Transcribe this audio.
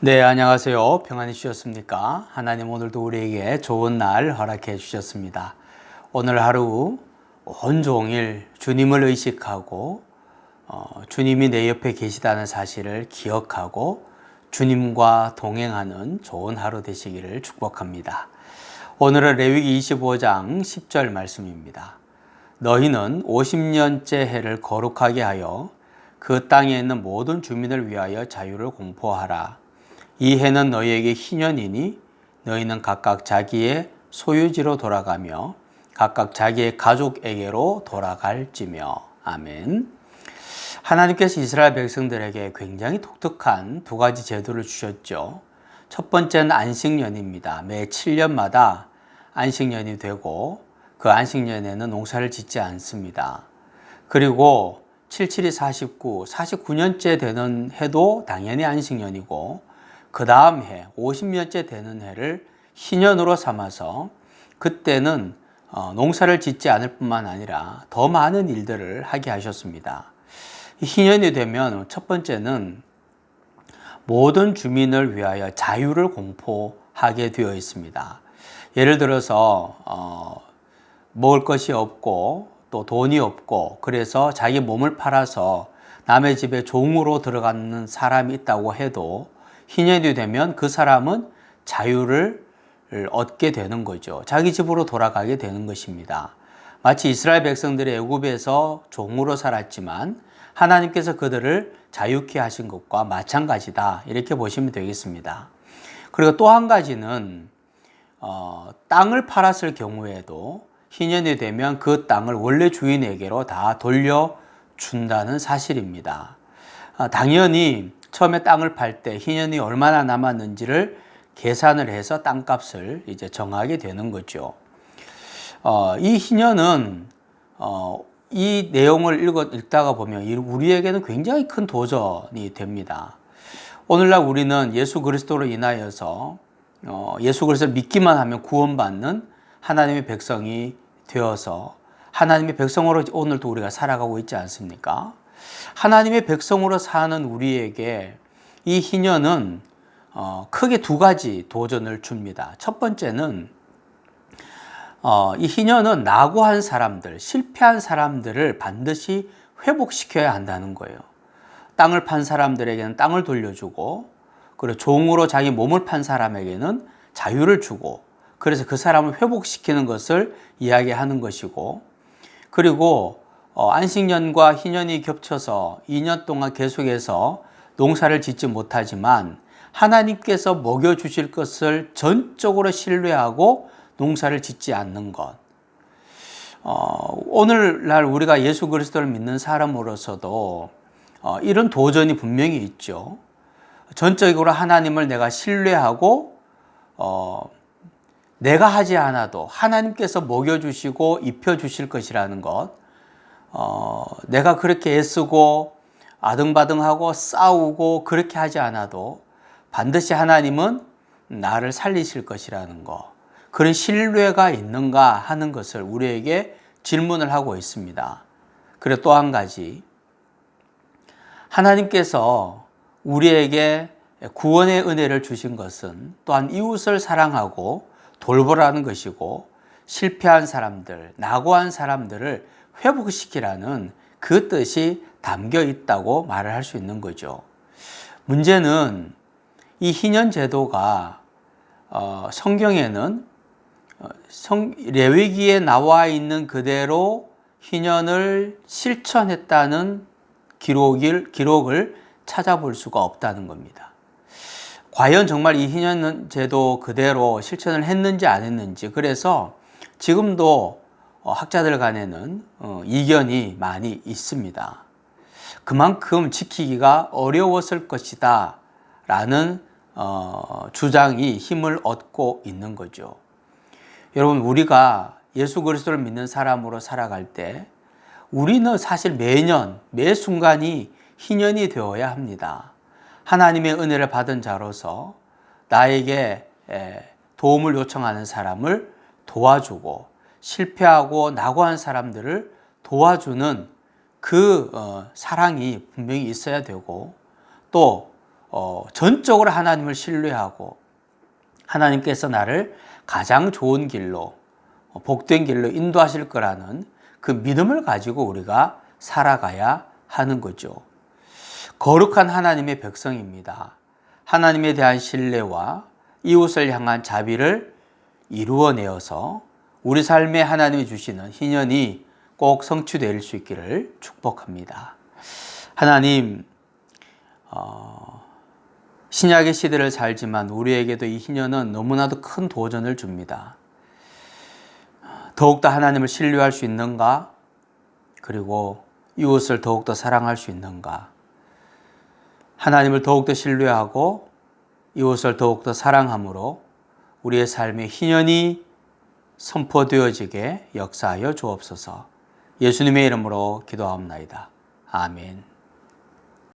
네, 안녕하세요. 평안히 쉬셨습니까? 하나님 오늘도 우리에게 좋은 날 허락해 주셨습니다. 오늘 하루 온종일 주님을 의식하고 주님이 내 옆에 계시다는 사실을 기억하고 주님과 동행하는 좋은 하루 되시기를 축복합니다. 오늘은 레위기 25장 10절 말씀입니다. 너희는 50년째 해를 거룩하게 하여 그 땅에 있는 모든 주민을 위하여 자유를 공포하라. 이 해는 너희에게 희년이니 너희는 각각 자기의 소유지로 돌아가며 각각 자기의 가족에게로 돌아갈지며. 아멘. 하나님께서 이스라엘 백성들에게 굉장히 독특한 두 가지 제도를 주셨죠. 첫 번째는 안식년입니다. 매 7년마다 안식년이 되고 그 안식년에는 농사를 짓지 않습니다. 그리고 77이 49, 49년째 되는 해도 당연히 안식년이고 그 다음 해, 50년째 되는 해를 희년으로 삼아서 그때는 농사를 짓지 않을 뿐만 아니라 더 많은 일들을 하게 하셨습니다. 희년이 되면 첫 번째는 모든 주민을 위하여 자유를 공포하게 되어 있습니다. 예를 들어서 먹을 것이 없고 또 돈이 없고 그래서 자기 몸을 팔아서 남의 집에 종으로 들어가는 사람이 있다고 해도 희년이 되면 그 사람은 자유를 얻게 되는 거죠. 자기 집으로 돌아가게 되는 것입니다. 마치 이스라엘 백성들이 애굽에서 종으로 살았지만 하나님께서 그들을 자유케 하신 것과 마찬가지다, 이렇게 보시면 되겠습니다. 그리고 또 한 가지는 땅을 팔았을 경우에도 희년이 되면 그 땅을 원래 주인에게로 다 돌려준다는 사실입니다. 당연히 처음에 땅을 팔 때 희년이 얼마나 남았는지를 계산을 해서 땅값을 이제 정하게 되는 거죠. 이 희년은 이 내용을 읽다가 보면 우리에게는 굉장히 큰 도전이 됩니다. 오늘날 우리는 예수 그리스도로 인하여서 예수 그리스도를 믿기만 하면 구원받는 하나님의 백성이 되어서 하나님의 백성으로 오늘도 우리가 살아가고 있지 않습니까? 하나님의 백성으로 사는 우리에게 이 희년은 크게 두 가지 도전을 줍니다. 첫 번째는 이 희년은 낙오한 사람들, 실패한 사람들을 반드시 회복시켜야 한다는 거예요. 땅을 판 사람들에게는 땅을 돌려주고, 그리고 종으로 자기 몸을 판 사람에게는 자유를 주고, 그래서 그 사람을 회복시키는 것을 이야기하는 것이고, 그리고 안식년과 희년이 겹쳐서 2년 동안 계속해서 농사를 짓지 못하지만 하나님께서 먹여주실 것을 전적으로 신뢰하고 농사를 짓지 않는 것. 오늘날 우리가 예수 그리스도를 믿는 사람으로서도 이런 도전이 분명히 있죠. 전적으로 하나님을 내가 신뢰하고 내가 하지 않아도 하나님께서 먹여주시고 입혀주실 것이라는 것. 내가 그렇게 애쓰고 아등바등하고 싸우고 그렇게 하지 않아도 반드시 하나님은 나를 살리실 것이라는 것. 그런 신뢰가 있는가 하는 것을 우리에게 질문을 하고 있습니다. 그리고 또 한 가지, 하나님께서 우리에게 구원의 은혜를 주신 것은 또한 이웃을 사랑하고 돌보라는 것이고, 실패한 사람들, 낙오한 사람들을 회복시키라는 그 뜻이 담겨 있다고 말을 할 수 있는 거죠. 문제는 이 희년 제도가 성경에는 레위기에 나와 있는 그대로 희년을 실천했다는 기록을 찾아볼 수가 없다는 겁니다. 과연 정말 이 희년 제도 그대로 실천을 했는지 안 했는지, 그래서 지금도 학자들 간에는 이견이 많이 있습니다. 그만큼 지키기가 어려웠을 것이다 라는 주장이 힘을 얻고 있는 거죠. 여러분, 우리가 예수 그리스도를 믿는 사람으로 살아갈 때 우리는 사실 매년 매 순간이 희년이 되어야 합니다. 하나님의 은혜를 받은 자로서 나에게 도움을 요청하는 사람을 도와주고, 실패하고 낙오한 사람들을 도와주는 그 사랑이 분명히 있어야 되고, 또 전적으로 하나님을 신뢰하고 하나님께서 나를 가장 좋은 길로, 복된 길로 인도하실 거라는 그 믿음을 가지고 우리가 살아가야 하는 거죠. 거룩한 하나님의 백성입니다. 하나님에 대한 신뢰와 이웃을 향한 자비를 이루어내어서 우리 삶에 하나님이 주시는 희년이 꼭 성취될 수 있기를 축복합니다. 하나님, 신약의 시대를 살지만 우리에게도 이 희년은 너무나도 큰 도전을 줍니다. 더욱더 하나님을 신뢰할 수 있는가? 그리고 이웃을 더욱더 사랑할 수 있는가? 하나님을 더욱더 신뢰하고 이웃을 더욱더 사랑함으로 우리의 삶의 희년이 선포되어지게 역사하여 주옵소서. 예수님의 이름으로 기도하옵나이다. 아멘.